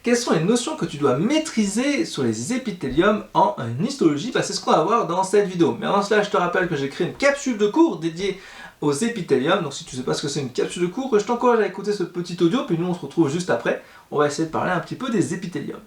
Quelles sont les notions que tu dois maîtriser sur les épithéliums en histologie? C'est ce qu'on va voir dans cette vidéo. Mais avant cela, je te rappelle que j'ai créé une capsule de cours dédiée aux épithéliums. Donc si tu ne sais pas ce que c'est une capsule de cours, je t'encourage à écouter ce petit audio, puis nous on se retrouve juste après. On va essayer de parler un petit peu des épithéliums.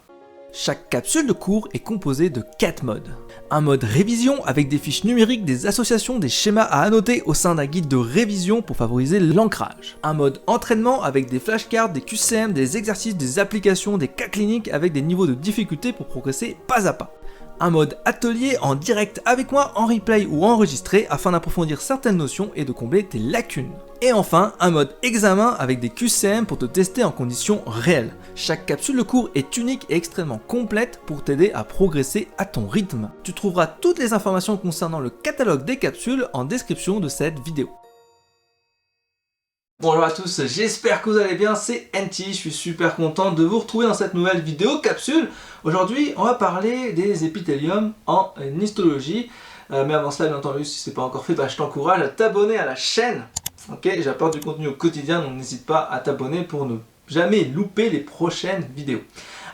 Chaque capsule de cours est composée de 4 modes. Un mode révision avec des fiches numériques, des associations, des schémas à annoter au sein d'un guide de révision pour favoriser l'ancrage. Un mode entraînement avec des flashcards, des QCM, des exercices, des applications, des cas cliniques avec des niveaux de difficulté pour progresser pas à pas. Un mode atelier en direct avec moi, en replay ou enregistré afin d'approfondir certaines notions et de combler tes lacunes. Et enfin, un mode examen avec des QCM pour te tester en conditions réelles. Chaque capsule de cours est unique et extrêmement complète pour t'aider à progresser à ton rythme. Tu trouveras toutes les informations concernant le catalogue des capsules en description de cette vidéo. Bonjour à tous, j'espère que vous allez bien, c'est NT, je suis super content de vous retrouver dans cette nouvelle vidéo capsule. Aujourd'hui, on va parler des épithéliums en histologie. Mais avant cela, bien entendu, si ce n'est pas encore fait, je t'encourage à t'abonner à la chaîne. Ok, j'apporte du contenu au quotidien, donc n'hésite pas à t'abonner pour ne jamais louper les prochaines vidéos.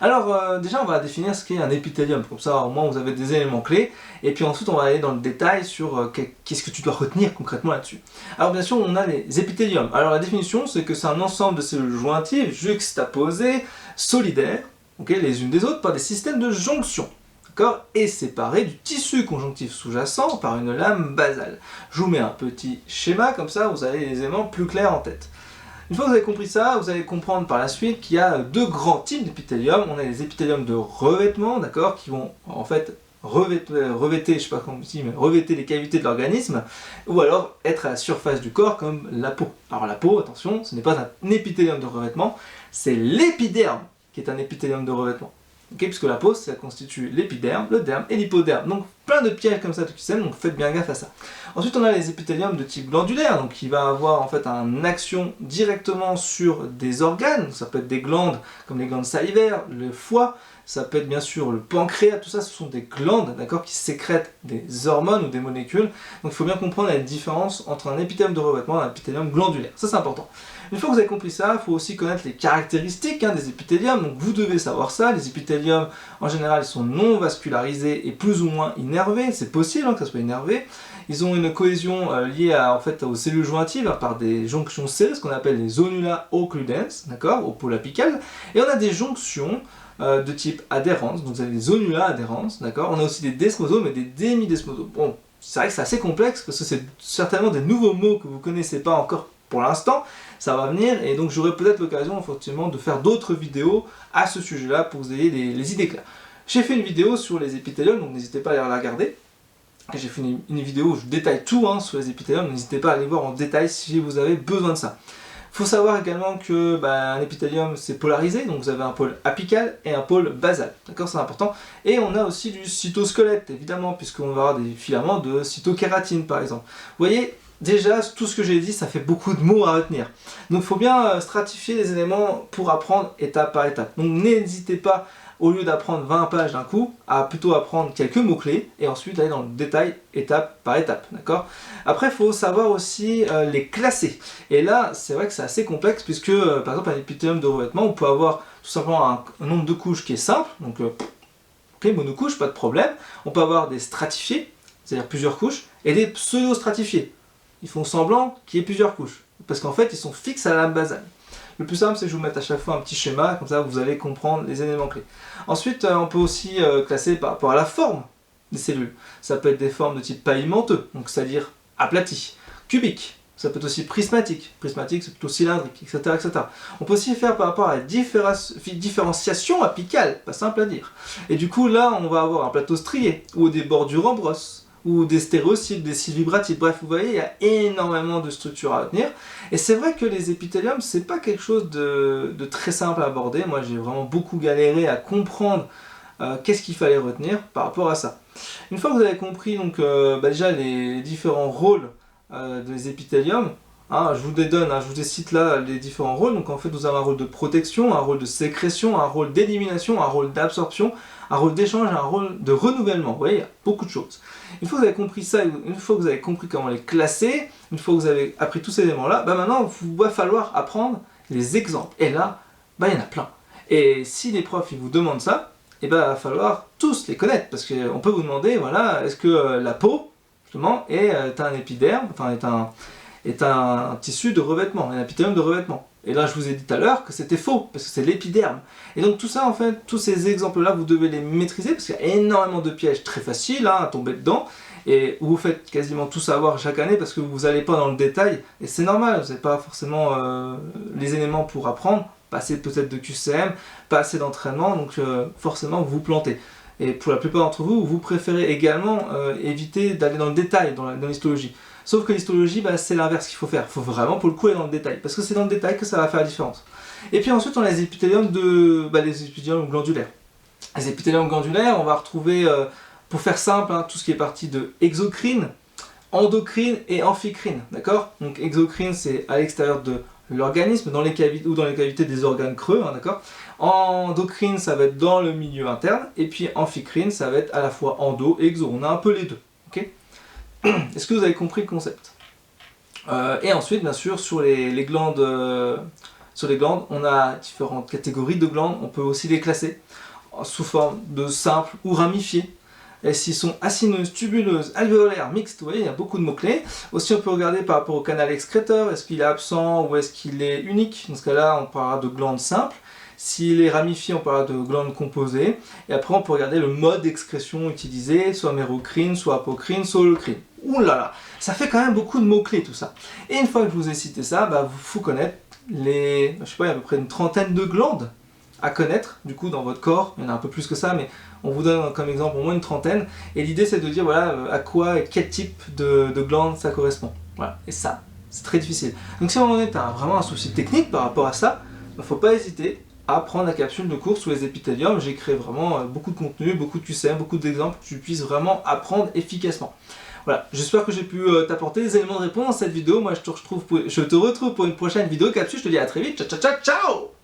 Alors déjà on va définir ce qu'est un épithélium, comme ça au moins vous avez des éléments clés, et puis ensuite on va aller dans le détail sur qu'est-ce que tu dois retenir concrètement là-dessus. Alors bien sûr on a les épithéliums. Alors la définition c'est que c'est un ensemble de cellules jointives juxtaposées, solidaires, les unes des autres par des systèmes de jonction, et séparées du tissu conjonctif sous-jacent par une lame basale. Je vous mets un petit schéma comme ça vous avez les éléments plus clairs en tête. Une fois que vous avez compris ça, vous allez comprendre par la suite qu'il y a deux grands types d'épithéliums. On a les épithéliums de revêtement, qui vont en fait revêter, je sais pas comment on dit, mais revêter les cavités de l'organisme, ou alors être à la surface du corps comme la peau. Alors la peau, attention, ce n'est pas un épithélium de revêtement, c'est l'épiderme qui est un épithélium de revêtement. Puisque la peau, ça constitue l'épiderme, le derme et l'hypoderme. Donc plein de pièges comme ça de QCM, donc faites bien gaffe à ça. Ensuite on a les épithéliums de type glandulaire, donc qui va avoir en fait une action directement sur des organes. Ça peut être des glandes comme les glandes salivaires, le foie, ça peut être bien sûr le pancréas, tout ça ce sont des glandes qui sécrètent des hormones ou des molécules. Donc il faut bien comprendre la différence entre un épithélium de revêtement et un épithélium glandulaire, ça c'est important. Une fois que vous avez compris ça, il faut aussi connaître les caractéristiques des épithéliums, donc vous devez savoir ça. Les épithéliums, en général, ils sont non vascularisés et plus ou moins innervés, c'est possible que ça soit innervé. Ils ont une cohésion liée aux cellules jointives par des jonctions serrées, ce qu'on appelle les zonula occludens, au pôle apical. Et on a des jonctions de type adhérence, donc vous avez des zonula adhérence, on a aussi des desmosomes et des démidesmosomes. Bon, c'est vrai que c'est assez complexe, parce que c'est certainement des nouveaux mots que vous ne connaissez pas encore pour l'instant, ça va venir, et donc j'aurai peut-être l'occasion effectivement de faire d'autres vidéos à ce sujet-là pour que vous ayez les idées claires. J'ai fait une vidéo sur les épithéliums, donc n'hésitez pas à aller la regarder. J'ai fait une vidéo où je détaille tout sur les épithéliums, n'hésitez pas à aller voir en détail si vous avez besoin de ça. Il faut savoir également que un épithélium c'est polarisé, donc vous avez un pôle apical et un pôle basal, c'est important. Et on a aussi du cytosquelette, évidemment, puisqu'on va avoir des filaments de cytokératine par exemple. Vous voyez, déjà, tout ce que j'ai dit, ça fait beaucoup de mots à retenir. Donc il faut bien stratifier les éléments pour apprendre étape par étape. Donc n'hésitez pas, au lieu d'apprendre 20 pages d'un coup, à plutôt apprendre quelques mots-clés et ensuite aller dans le détail étape par étape. Après, il faut savoir aussi les classer. Et là, c'est vrai que c'est assez complexe puisque, par exemple, un épithélium de revêtement, on peut avoir tout simplement un nombre de couches qui est simple. Donc, monocouches, pas de problème. On peut avoir des stratifiés, c'est-à-dire plusieurs couches, et des pseudo-stratifiés. Ils font semblant qu'il y ait plusieurs couches, parce qu'en fait ils sont fixes à la lame basale. Le plus simple c'est que je vous mette à chaque fois un petit schéma, comme ça vous allez comprendre les éléments clés. Ensuite on peut aussi classer par rapport à la forme des cellules. Ça peut être des formes de type pavimenteux, donc c'est-à-dire aplati, cubique, ça peut être aussi prismatique, c'est plutôt cylindrique, etc., etc. On peut aussi faire par rapport à la différenciation apicale, pas simple à dire. Et du coup là on va avoir un plateau strié, ou des bordures en brosse, ou des stéréocytes, des cils vibratiques, bref, vous voyez, il y a énormément de structures à retenir. Et c'est vrai que les épithéliums, c'est pas quelque chose de très simple à aborder. Moi, j'ai vraiment beaucoup galéré à comprendre qu'est-ce qu'il fallait retenir par rapport à ça. Une fois que vous avez compris donc, déjà les différents rôles des épithéliums, je vous les donne, je vous les cite là les différents rôles. Donc en fait, vous avez un rôle de protection, un rôle de sécrétion, un rôle d'élimination, un rôle d'absorption, un rôle d'échange, un rôle de renouvellement. Vous voyez, il y a beaucoup de choses. Une fois que vous avez compris ça, une fois que vous avez compris comment les classer, une fois que vous avez appris tous ces éléments-là, maintenant, il va falloir apprendre les exemples. Et là, il y en a plein. Et si les profs ils vous demandent ça, il va falloir tous les connaître, parce qu'on peut vous demander, voilà, est-ce que la peau, justement, est un épiderme, enfin est un tissu de revêtement, un épithélium de revêtement. Et là, je vous ai dit tout à l'heure que c'était faux, parce que c'est l'épiderme. Et donc tout ça, en fait, tous ces exemples-là, vous devez les maîtriser, parce qu'il y a énormément de pièges très faciles à tomber dedans, et où vous faites quasiment tout savoir chaque année, parce que vous n'allez pas dans le détail, et c'est normal, vous n'avez pas forcément les éléments pour apprendre, pas assez peut-être de QCM, pas assez d'entraînement, donc forcément vous vous plantez. Et pour la plupart d'entre vous, vous préférez également éviter d'aller dans le détail dans l'histologie. Sauf que l'histologie, c'est l'inverse qu'il faut faire. Il faut vraiment pour le coup aller dans le détail, parce que c'est dans le détail que ça va faire la différence. Et puis ensuite, on a les épithéliums, les épithéliums glandulaires. Les épithéliums glandulaires, on va retrouver, pour faire simple, tout ce qui est parti de exocrine, endocrine et amphicrine. D'accord? Donc exocrine, c'est à l'extérieur de l'organisme, dans les cavités ou dans les cavités des organes creux, d'accord? Endocrine, ça va être dans le milieu interne, et puis amphicrine, ça va être à la fois endo et exo. On a un peu les deux, ok? Est-ce que vous avez compris le concept? Et ensuite, bien sûr, sur les glandes, on a différentes catégories de glandes. On peut aussi les classer sous forme de simples ou ramifiées. Et s'ils sont acineuses, tubuleuses, alvéolaires, mixtes, vous voyez, il y a beaucoup de mots-clés. Aussi, on peut regarder par rapport au canal excréteur, est-ce qu'il est absent ou est-ce qu'il est unique? Dans ce cas-là, on parlera de glandes simples. S'il est ramifié, on parlera de glandes composées. Et après, on peut regarder le mode d'excrétion utilisé, soit mérocrine, soit apocrine, soit holocrine. Ouh là là, ça fait quand même beaucoup de mots-clés tout ça. Et une fois que je vous ai cité ça, il faut connaître les, je sais pas, il y a à peu près une trentaine de glandes à connaître, du coup, dans votre corps. Il y en a un peu plus que ça, mais on vous donne comme exemple au moins une trentaine. Et l'idée, c'est de dire, voilà, à quoi et quel type de glande ça correspond. Voilà, et ça, c'est très difficile. Donc si à un moment donné, tu as vraiment un souci technique par rapport à ça, il ne faut pas hésiter à prendre la capsule de cours sur les épithéliums. J'ai créé vraiment beaucoup de contenu, beaucoup de QCM, beaucoup d'exemples pour que tu puisses vraiment apprendre efficacement. Voilà, j'espère que j'ai pu t'apporter des éléments de réponse dans cette vidéo. Moi, je te retrouve pour une prochaine vidéo capsule. Je te dis à très vite. Ciao, ciao, ciao, ciao!